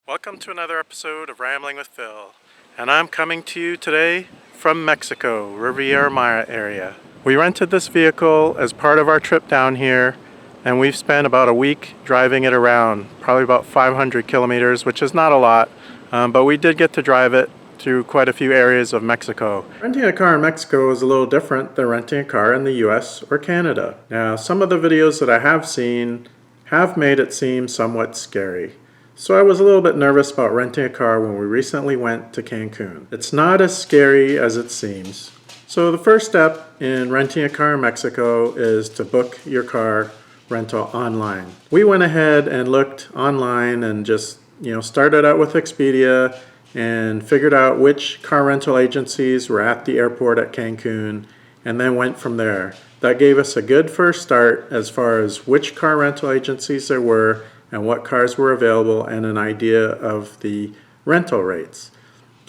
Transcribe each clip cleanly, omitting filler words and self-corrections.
Welcome to another episode of Rambling with Phil, and I'm coming to you today from Mexico, Riviera Maya area. We rented this vehicle as part of our trip down here, and we've spent about a week driving it around, probably about 500 kilometers, which is not a lot, but we did get to drive it through quite a few areas of Mexico. Renting a car in Mexico is a little different than renting a car in the US or Canada. Now, some of the videos that I have seen have made it seem somewhat scary. So I was a little bit nervous about renting a car when we recently went to Cancun. It's not as scary as it seems. So the first step in renting a car in Mexico is to book your car rental online. We went ahead and looked online and just, started out with Expedia and figured out which car rental agencies were at the airport at Cancun and then went from there. That gave us a good first start as far as which car rental agencies there were and what cars were available and an idea of the rental rates.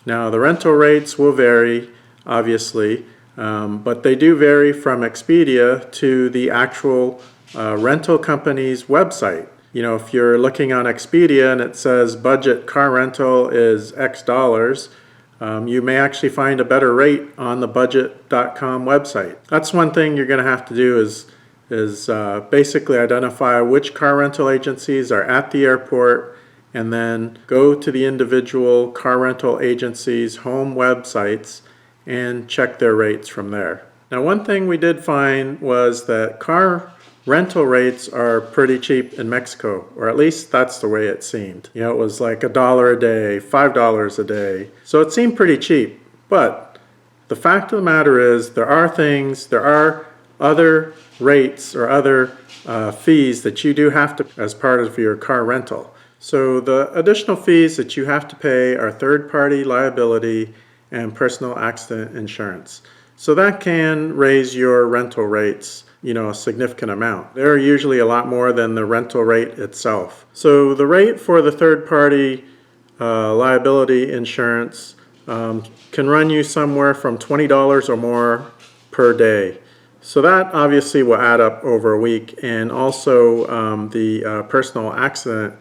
Now the rental rates will vary, obviously, but they do vary from Expedia to the actual rental company's website. If you're looking on Expedia and it says budget car rental is X dollars, you may actually find a better rate on the budget.com website. That's one thing you're going to have to do is basically identify which car rental agencies are at the airport and then go to the individual car rental agencies' home websites and check their rates from there. Now, one thing we did find was that car rental rates are pretty cheap in Mexico, or at least that's the way it seemed. It was like $1 a day, $5 a day. So it seemed pretty cheap. But the fact of the matter is there are other rates or other fees that you do have to as part of your car rental. So the additional fees that you have to pay are third-party liability and personal accident insurance. So that can raise your rental rates, a significant amount. They're usually a lot more than the rental rate itself. So the rate for the third-party liability insurance can run you somewhere from $20 or more per day. So that obviously will add up over a week, and also the personal accident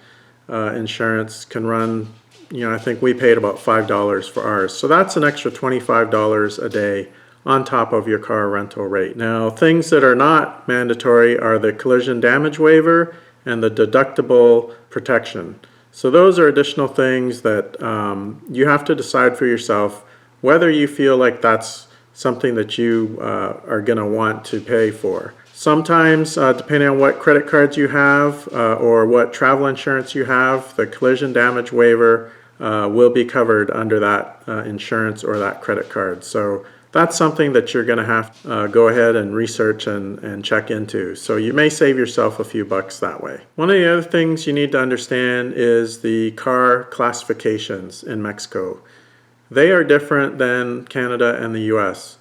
insurance can run, I think we paid about $5 for ours. So that's an extra $25 a day on top of your car rental rate. Now, things that are not mandatory are the collision damage waiver and the deductible protection. So those are additional things that you have to decide for yourself whether you feel like that's something that you are going to want to pay for. Sometimes, depending on what credit cards you have or what travel insurance you have, the collision damage waiver will be covered under that insurance or that credit card. So that's something that you're going to have to go ahead and research and check into. So you may save yourself a few bucks that way. One of the other things you need to understand is the car classifications in Mexico. They are different than Canada and the US.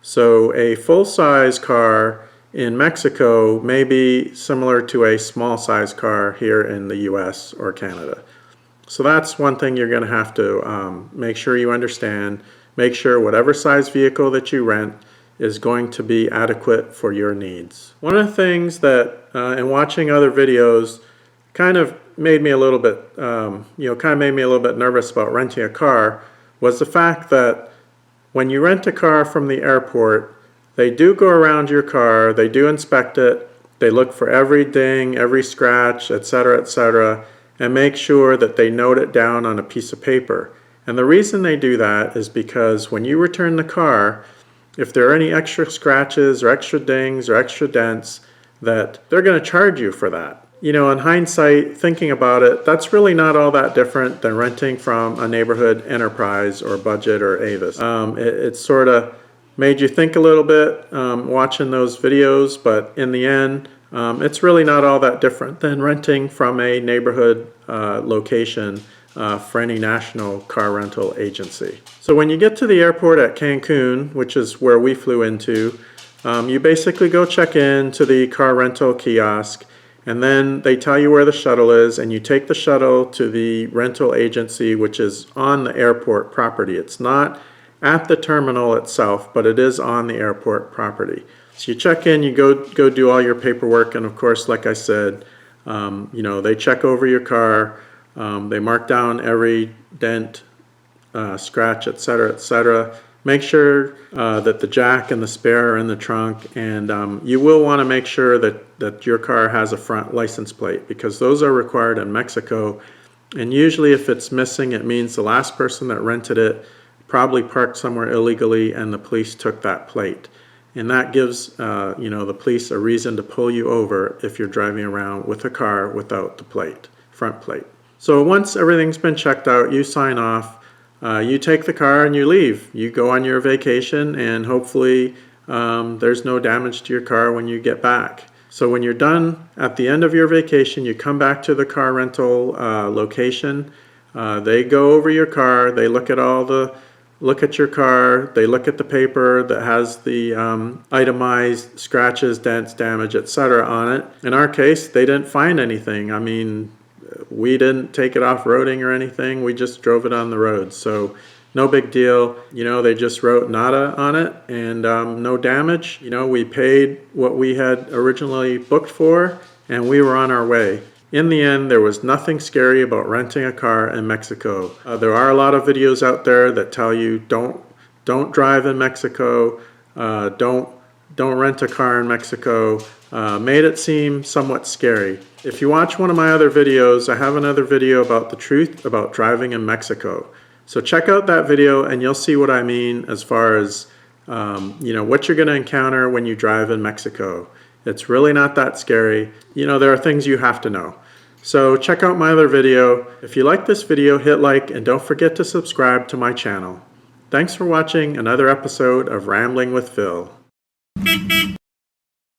So a full-size car in Mexico may be similar to a small-size car here in the US or Canada. So that's one thing you're going to have to make sure you understand. Make sure whatever size vehicle that you rent is going to be adequate for your needs. One of the things that, in watching other videos, kind of made me a little bit, nervous about renting a car was the fact that when you rent a car from the airport, they do go around your car, they do inspect it, they look for every ding, every scratch, etc., and make sure that they note it down on a piece of paper. And the reason they do that is because when you return the car, if there are any extra scratches or extra dings or extra dents, that they're going to charge you for that. In hindsight, thinking about it, that's really not all that different than renting from a neighborhood enterprise or budget or Avis. It sort of made you think a little bit watching those videos, but in the end, it's really not all that different than renting from a neighborhood location for any national car rental agency. So when you get to the airport at Cancun, which is where we flew into, you basically go check in to the car rental kiosk, and then they tell you where the shuttle is, and you take the shuttle to the rental agency, which is on the airport property. It's not at the terminal itself, but it is on the airport property. So you check in, you go do all your paperwork, and of course, like I said, they check over your car. They mark down every dent, scratch, etc., etc. Make sure that the jack and the spare are in the trunk, and you will want to make sure that your car has a front license plate, because those are required in Mexico. And usually if it's missing, it means the last person that rented it probably parked somewhere illegally and the police took that plate. And that gives the police a reason to pull you over if you're driving around with a car without the plate, front plate. So once everything's been checked out, you sign off, you take the car and you leave. You go on your vacation, and hopefully there's no damage to your car when you get back. So when you're done at the end of your vacation, you come back to the car rental location. They go over your car, they look at your car, they look at the paper that has the itemized scratches, dents, damage, etc. on it. In our case, they didn't find anything. I mean, we didn't take it off-roading or anything, we just drove it on the road. So no big deal. They just wrote nada on it, and no damage. We paid what we had originally booked for, and we were on our way. In the end, there was nothing scary about renting a car in Mexico. There are a lot of videos out there that tell you don't drive in Mexico, don't rent a car in Mexico. Made it seem somewhat scary. If you watch one of my other videos, I have another video about the truth about driving in Mexico. So check out that video and you'll see what I mean as far as what you're going to encounter when you drive in Mexico. It's really not that scary. There are things you have to know. So check out my other video. If you like this video, hit like and don't forget to subscribe to my channel. Thanks for watching another episode of Rambling with Phil.